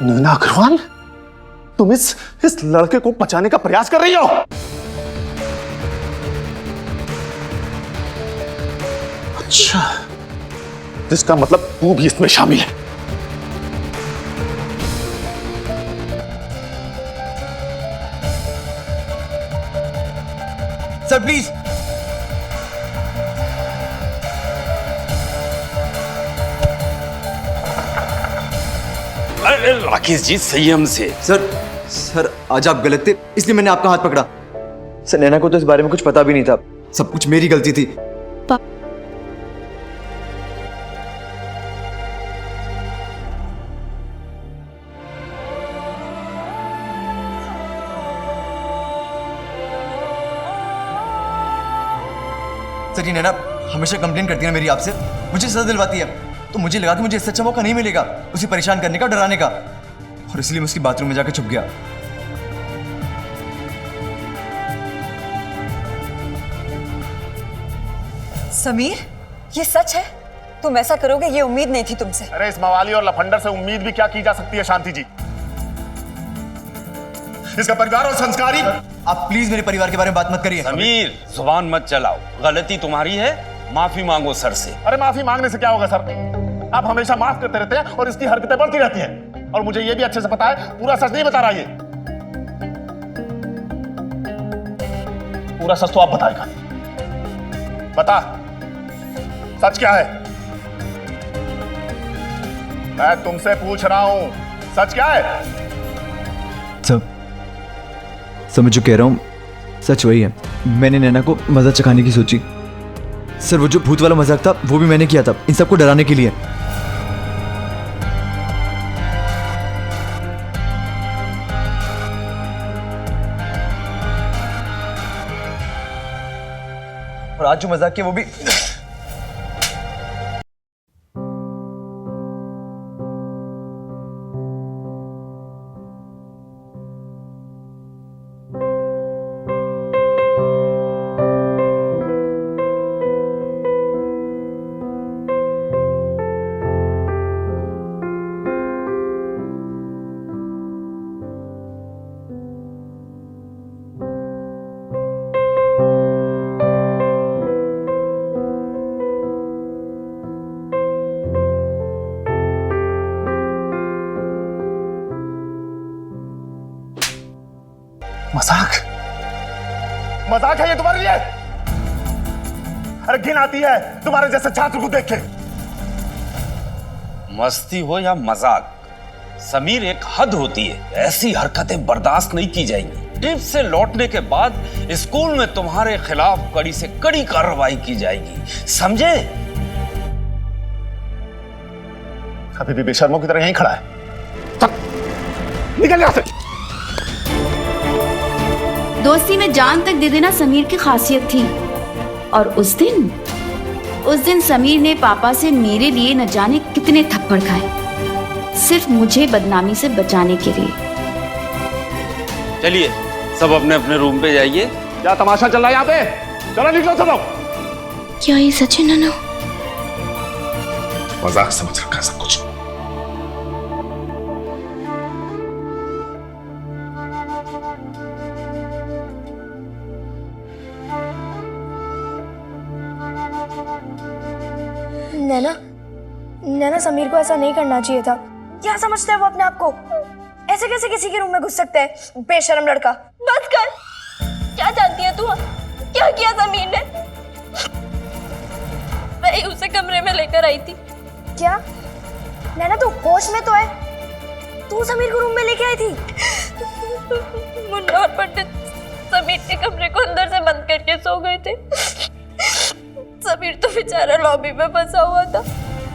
नैना अग्रवाल, तुम इस लड़के को बचाने का प्रयास कर रही हो? अच्छा, इसका मतलब तू भी इसमें शामिल है। Sir please. अरे राकेश जी संयम से। सर आज आप गलत थे इसलिए मैंने आपका हाथ पकड़ा। सर नैना को तो इस बारे में कुछ पता भी नहीं था, सब कुछ मेरी गलती थी। सर ये नैना हमेशा कंप्लेन करती है मेरी आपसे, मुझे सजा दिलवाती है, तो मुझे लगा कि मुझे इससे अच्छा मौका नहीं मिलेगा उसे परेशान करने का, डराने का, और इसलिए मैं उसकी बाथरूम में जाकर छुप गया। समीर ये सच है? तुम ऐसा करोगे ये उम्मीद नहीं थी तुमसे। अरे इस मवाली और लफंडर से उम्मीद भी क्या की जा सकती है शांति जी? इसका परिवार और संस्कारी। आप प्लीज मेरे परिवार के बारे में बात मत करिए। समीर जुबान मत चलाओ, गलती तुम्हारी है, माफी मांगो सर से। अरे माफी मांगने से क्या होगा सर? आप हमेशा माफ करते रहते हैं और इसकी हरकतें बढ़ती रहती हैं, और मुझे ये भी अच्छे से पता है पूरा सच नहीं बता रहा ये। पूरा सच तो आप बताएगा। बता, सच क्या है? मैं तुमसे पूछ रहा हूं, सच क्या है? सर मैं जो कह रहा हूँ सच वही है। मैंने नैना को मजा चखाने की सोची। सर वो जो भूत वाला मजाक था वो भी मैंने किया था इन सबको डराने के लिए। और आज जो मजाक किया वो भी मजाक मजाक है ये तुम्हारे लिए? अरे घिन आती है तुम्हारे जैसे छात्र को देख के। मस्ती हो या मजाक, समीर एक हद होती है, ऐसी हरकतें बर्दाश्त नहीं की जाएंगी। ट्रिप से लौटने के बाद स्कूल में तुम्हारे खिलाफ कड़ी से कड़ी कार्रवाई की जाएगी, समझे? अभी भी बेशर्मों की तरह यहीं खड़ा है। चल, निकल यहां से। दोस्ती में जान तक दे देना समीर की खासियत थी। और उस दिन समीर ने पापा से मेरे लिए न जाने कितने थप्पड़ खाए, सिर्फ मुझे बदनामी से बचाने के लिए। चलिए सब अपने अपने रूम पे जाइए। क्या तमाशा चल रहा है यहाँ पे? चलो निकलो सब लोग। क्या ये सच है नाना? मजाक समझ रखा है सब कुछ। नैना समीर को ऐसा नहीं करना चाहिए था। क्या समझता है वो अपने आप को? ऐसे कैसे किसी के रूम में घुस सकते हैं? बेशर्म लड़का। बस कर। क्या जानती है तू? क्या किया समीर ने? मैं ही उसे कमरे में लेकर आई थी। क्या? नैना तू होश में तो है? तू समीर को रूम में लेके आई थी? मुन्ना और पंडित समीर के कमरे को अंदर से बंद करके सो गए थे। समीर तो बेचारा लॉबी में फंसा हुआ था।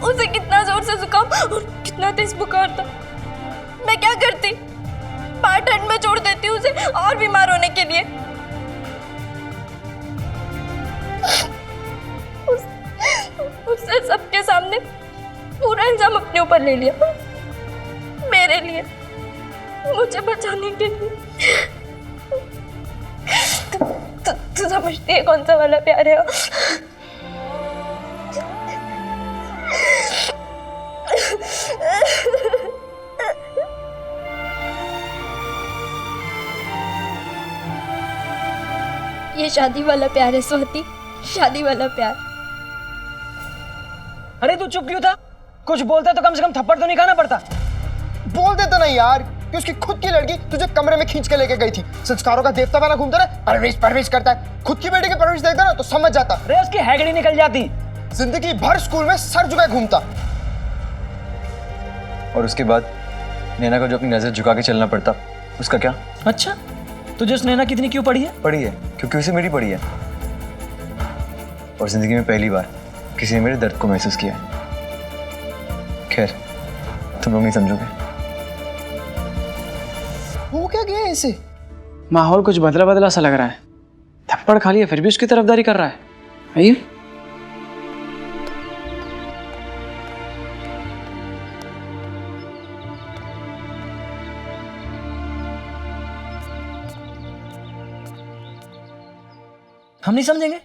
उसे कितना जोर से जुकाम और कितना तेज बुखार था। मैं क्या करती? बाहर ठंड में छोड़ देती उसे और बीमार होने के लिए। उसने सबके सामने पूरा इल्जाम अपने ऊपर ले लिया, मेरे लिए, मुझे बचाने के लिए। तू समझती है कौन सा वाला प्यार है? ये शादी वाला प्यार है स्वाति, शादी वाला प्यार। अरे तू चुप क्यों था? कुछ बोलता तो कम से कम थप्पड़ तो नहीं खाना पड़ता। बोल देता ना यार कि उसकी खुद की लड़की तुझे कमरे में खींच के लेके गई थी। संस्कारों का देवता बना घूमता ना, परवरिश परवरिश करता है। खुद की बेटी की परवरिश देखता ना तो समझ जाता। अरे उसकी हैगड़ी निकल जाती। जिंदगी भर स्कूल में सर झुकाए घूमता। और उसके बाद नैना को जो अपनी नजर झुका के चलना पड़ता, उसका क्या? अच्छा, तुझे उस नैना कितनी क्यों पड़ी है? पड़ी है क्योंकि उसे मेरी पड़ी है। और जिंदगी में पहली बार किसी ने मेरे दर्द को महसूस किया है। खैर, तुम लोग नहीं समझोगे। हो क्या गया इसे? माहौल कुछ बदला बदला सा लग रहा है। थप्पड़ खा लिया फिर भी उसकी तरफदारी कर रहा है। आइए। हम नहीं समझेंगे?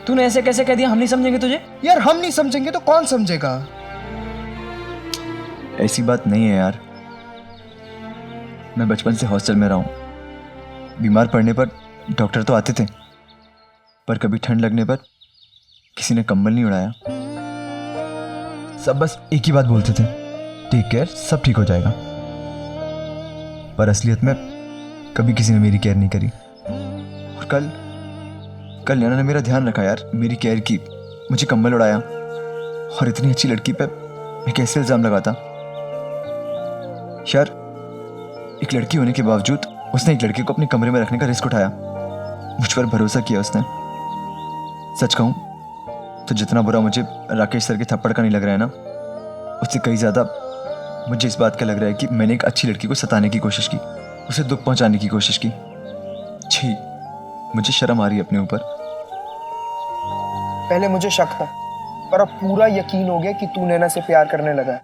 तूने ऐसे कैसे कह दिया हम नहीं समझेंगे तुझे? यार हम नहीं समझेंगे तो कौन समझेगा? ऐसी बात नहीं है यार। मैं बचपन से हॉस्टल में रहा हूँ। बीमार पड़ने पर डॉक्टर तो आते थे, पर कभी ठंड लगने पर किसी ने कंबल नहीं उड़ाया। सब बस एक ही बात बोलते थे, टेक केयर, सब ठीक हो जाएगा। पर असलियत में कभी किसी ने मेरी केयर नहीं करी। और कल नैना ने मेरा ध्यान रखा यार, मेरी केयर की, मुझे कंबल उड़ाया। और इतनी अच्छी लड़की पे मैं कैसे इल्जाम लगाता? यार, एक लड़की होने के बावजूद उसने एक लड़के को अपने कमरे में रखने का रिस्क उठाया। मुझ पर भरोसा किया उसने। सच कहूँ तो जितना बुरा मुझे राकेश सर के थप्पड़ का नहीं लग रहा है ना, उससे कई ज़्यादा मुझे इस बात का लग रहा है कि मैंने एक अच्छी लड़की को सताने की कोशिश की, उसे दुख पहुंचाने की कोशिश की। छी, मुझे शर्म आ रही है अपने ऊपर। पहले मुझे शक था, पर अब पूरा यकीन हो गया कि तू नैना से प्यार करने लगा है।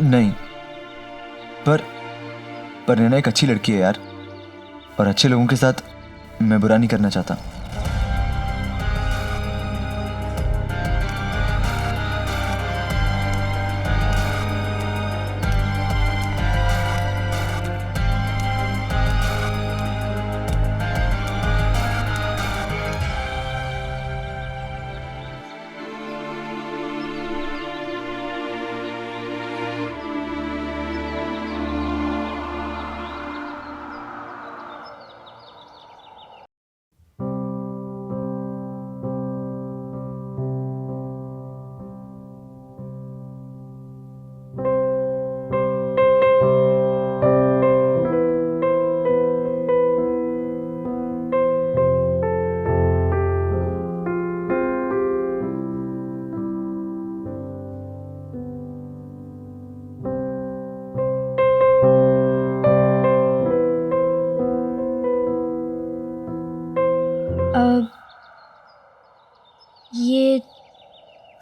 नहीं, पर नैना एक अच्छी लड़की है यार, और अच्छे लोगों के साथ मैं बुरा नहीं करना चाहता। ये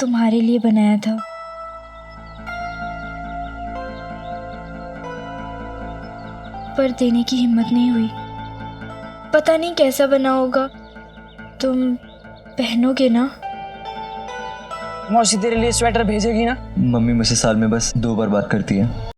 तुम्हारे लिए बनाया था। पर देने की हिम्मत नहीं हुई। पता नहीं कैसा बना होगा। तुम पहनोगे ना? मौसी तेरे लिए स्वेटर भेजेगी ना? मम्मी मुझसे साल में बस 2 बार बात करती है।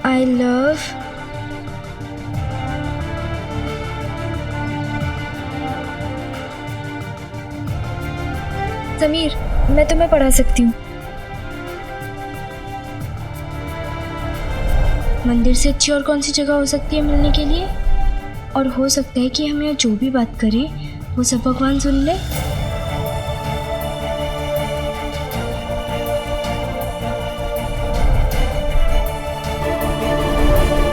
I love समीर, मैं तुम्हें पढ़ा सकती हूँ। मंदिर से अच्छी और कौन सी जगह हो सकती है मिलने के लिए? और हो सकता है कि हम यहाँ जो भी बात करें वो सब भगवान सुन ले।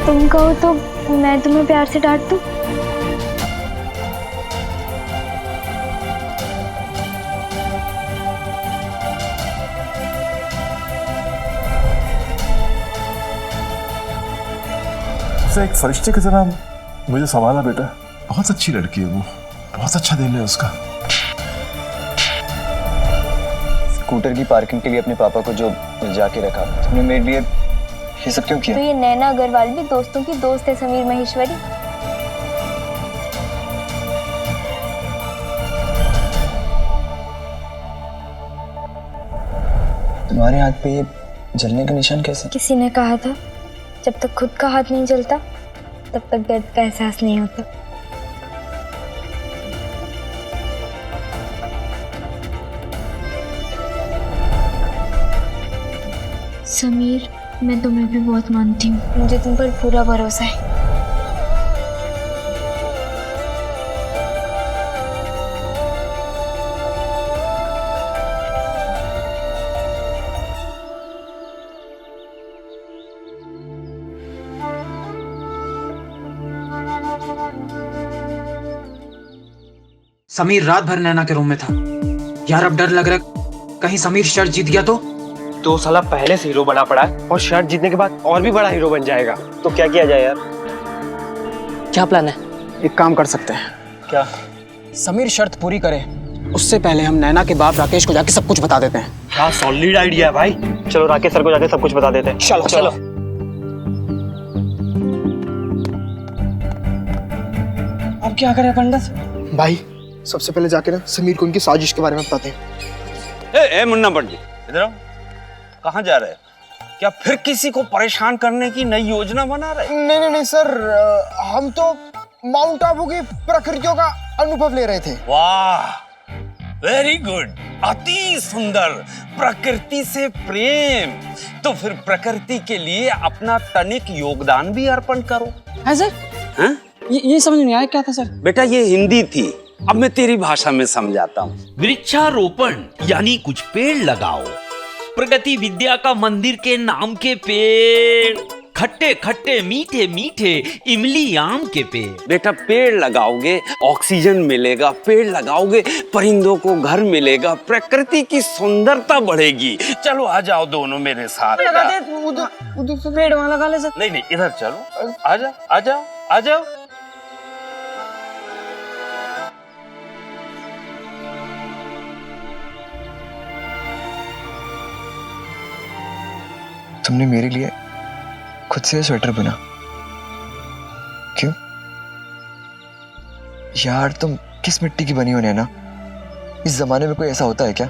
तुम कहो तो मैं तुम्हें प्यार से डांट दूं? एक फरिश्ते की तरह मुझे संभाला बेटा। बहुत अच्छी लड़की है वो, बहुत अच्छा दिल है उसका। स्कूटर की पार्किंग के लिए अपने पापा को जो जाके रखा, तुमने मेरे लिए ये सब क्यों किया? तो ये नैना अग्रवाल भी दोस्तों की दोस्त है समीर महेश्वरी। तुम्हारे हाथ पे ये जलने का निशान कैसे? किसी ने कहा था जब तक खुद का हाथ नहीं जलता तब तक दर्द का एहसास नहीं होता। समीर, मैं तुम्हें भी बहुत मानती हूँ। मुझे तुम पर पूरा भरोसा है। समीर रात भर नैना के रूम में था। यार अब डर लग रहा कहीं समीर शर्ट जीत गया तो साला पहले से हीरो बना पड़ा है और शर्ट जीतने के बाद और भी बड़ा हीरो बन जाएगा। तो क्या किया जाए यार? क्या प्लान है? एक काम कर सकते हैं। क्या? समीर शर्त पूरी करे उससे पहले हम नैना के बाप राकेश को जाके सब कुछ बता देते हैं। क्या सॉलिड आइडिया है भाई। चलो राकेश सर को जाके सब कुछ बता देते हैं। चलो चलो। अब क्या करें पंडित भाई? सबसे पहले जाके ना समीर को उनकी साजिश के बारे में बताते हैं। ए मुन्ना पंडित, इधर आओ। कहाँ जा रहे हैं? क्या फिर किसी को परेशान करने की नई योजना बना रहे? नहीं सर, हम तो माउंट आबू की प्रकृतियों का अनुभव ले रहे थे। वाह, वेरी गुड, अति सुंदर। प्रकृति से प्रेम, तो फिर प्रकृति के लिए अपना तनिक योगदान भी अर्पण करो। है सर? हाँ? ये समझ नहीं आया क्या था सर? बेटा ये हिंदी थी, अब मैं तेरी भाषा में समझाता हूँ। वृक्षारोपण यानी कुछ पेड़ लगाओ। प्रगति विद्या का मंदिर के नाम के पेड़, खट्टे खट्टे मीठे मीठे इमली आम के पेड़। बेटा पेड़ लगाओगे ऑक्सीजन मिलेगा, पेड़ लगाओगे परिंदों को घर मिलेगा, प्रकृति की सुंदरता बढ़ेगी। चलो आ जाओ दोनों मेरे साथ। उधर पेड़ वहां लगा ले सर। नहीं इधर चलो, आ जाओ आ जाओ आ जाओ। तुमने मेरे लिए खुद से स्वेटर बुना क्यों? यार तुम किस मिट्टी की बनी हो नैना? इस जमाने में कोई ऐसा होता है क्या?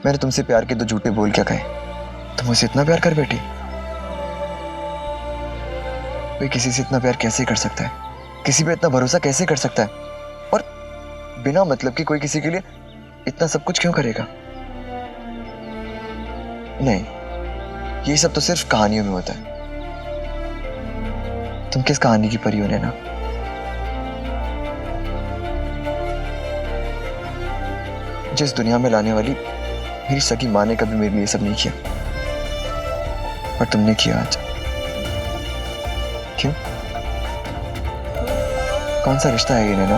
मैंने तुमसे प्यार के 2 झूठे बोल क्या कहे? तुम मुझसे इतना प्यार कर बैठी? कोई किसी से इतना प्यार कैसे कर सकता है? किसी पे इतना भरोसा कैसे कर सकता है? और बिना मतलब कि कोई किसी के लिए इतना सब कुछ क्यों करेगा? नहीं, ये सब तो सिर्फ कहानियों में होता है। तुम किस कहानी की परी हो नैना? जिस दुनिया में लाने वाली मेरी सगी माँ ने कभी मेरे लिए सब नहीं किया, पर तुमने किया आज। क्यों? कौन सा रिश्ता है ये नैना?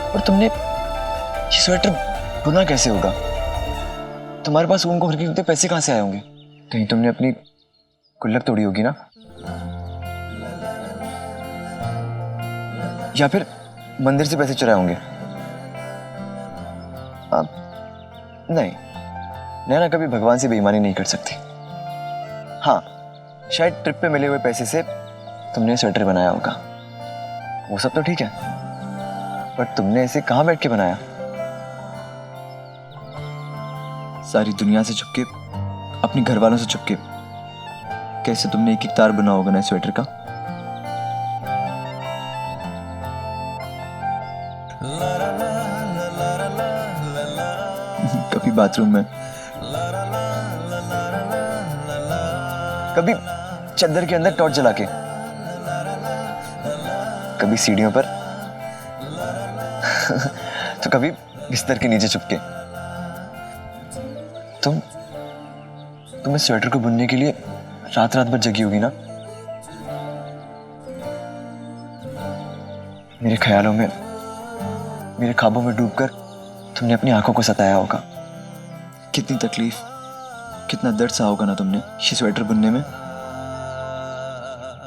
और तुमने ये स्वेटर बुना कैसे होगा? तुम्हारे पास ऊन को खरीदते पैसे कहां से आए होंगे? कहीं तुमने अपनी गुल्लक तोड़ी होगी ना? या फिर मंदिर से पैसे चुराए होंगे? नहीं, नैना कभी भगवान से बेईमानी नहीं कर सकती। हाँ, शायद ट्रिप पे मिले हुए पैसे से तुमने स्वेटर बनाया होगा, वो सब तो ठीक है, पर तुमने इसे कहां बैठ के बनाया? सारी दुनिया से छुपके, अपने घर वालों से छुपके कैसे तुमने एक तार बना होगा ना इस स्वेटर का? कभी बाथरूम में, कभी चद्दर के अंदर टॉर्च जला के, कभी सीढ़ियों पर तो कभी बिस्तर के नीचे छुपके। तुम इस स्वेटर को बुनने के लिए रात रात भर जगी होगी ना? मेरे ख्यालों में, मेरे ख्वाबों में डूबकर तुमने अपनी आंखों को सताया होगा। कितनी तकलीफ, कितना दर्द सहा होगा ना तुमने ये स्वेटर बुनने में।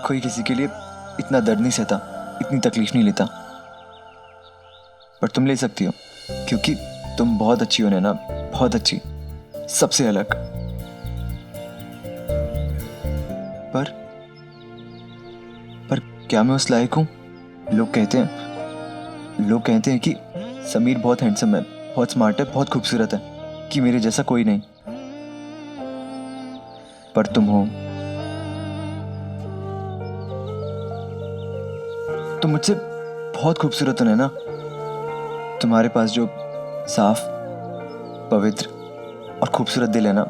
कोई किसी के लिए इतना दर्द नहीं सहता, इतनी तकलीफ नहीं लेता, पर तुम ले सकती हो क्योंकि तुम बहुत अच्छी हो नैना, बहुत अच्छी, सबसे अलग। पर क्या मैं उस लायक हूं? लोग कहते हैं कि समीर बहुत हैंडसम है, बहुत स्मार्ट है, बहुत खूबसूरत है, कि मेरे जैसा कोई नहीं। पर तुम हो, तुम मुझसे बहुत खूबसूरत हो नैना। तुम्हारे पास जो साफ, पवित्र और खूबसूरत दिल है ना,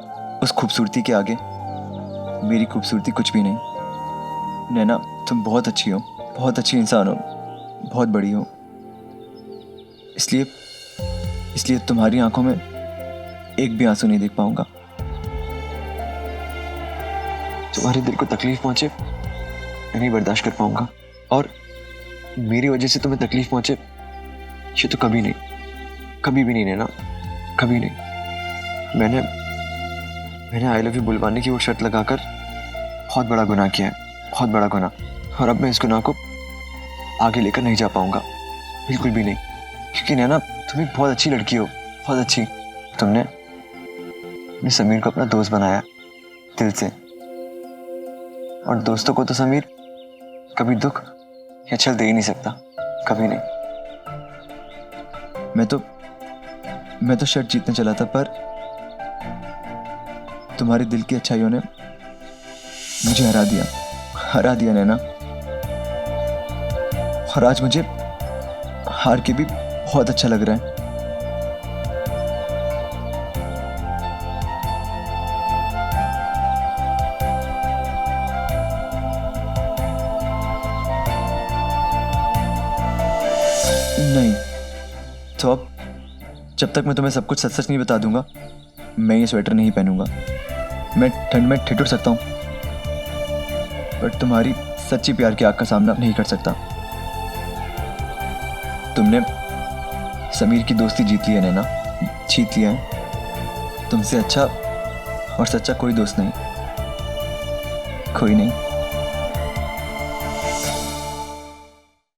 उस खूबसूरती के आगे मेरी खूबसूरती कुछ भी नहीं। नैना, तुम बहुत अच्छी हो, बहुत अच्छी इंसान हो, बहुत बड़ी हो। इसलिए तुम्हारी आंखों में एक भी आंसू नहीं देख पाऊंगा। तुम्हारे दिल को तकलीफ पहुंचे मैं नहीं बर्दाश्त कर पाऊंगा, और मेरी वजह से तुम्हें तकलीफ पहुंचे ये तो कभी नहीं, कभी भी नहीं नैना, कभी नहीं। मैंने आई लव यू बुलवाने की वो शर्त लगाकर बहुत बड़ा गुनाह किया है, बहुत बड़ा गुनाह, और अब मैं इस गुनाह को आगे लेकर नहीं जा पाऊंगा, बिल्कुल भी नहीं। क्योंकि नैना, तुम एक बहुत अच्छी लड़की हो, बहुत अच्छी। तुमने समीर को अपना दोस्त बनाया दिल से, और दोस्तों को तो समीर कभी दुख या छल दे ही नहीं सकता, कभी नहीं। मैं तो शर्त जीतने चला था, पर तुम्हारे दिल की अच्छाइयों ने मुझे हरा दिया नैना। और आज मुझे हार के भी बहुत अच्छा लग रहा है। नहीं तो अब जब तक मैं तुम्हें सब कुछ सच सच नहीं बता दूंगा, मैं ये स्वेटर नहीं पहनूंगा। मैं ठंड में ठिठुर सकता हूँ, पर तुम्हारी सच्ची प्यार की आग का सामना नहीं कर सकता। तुमने समीर की दोस्ती जीत ली है नैना, जीत लिया है। तुमसे अच्छा और सच्चा कोई दोस्त नहीं, कोई नहीं।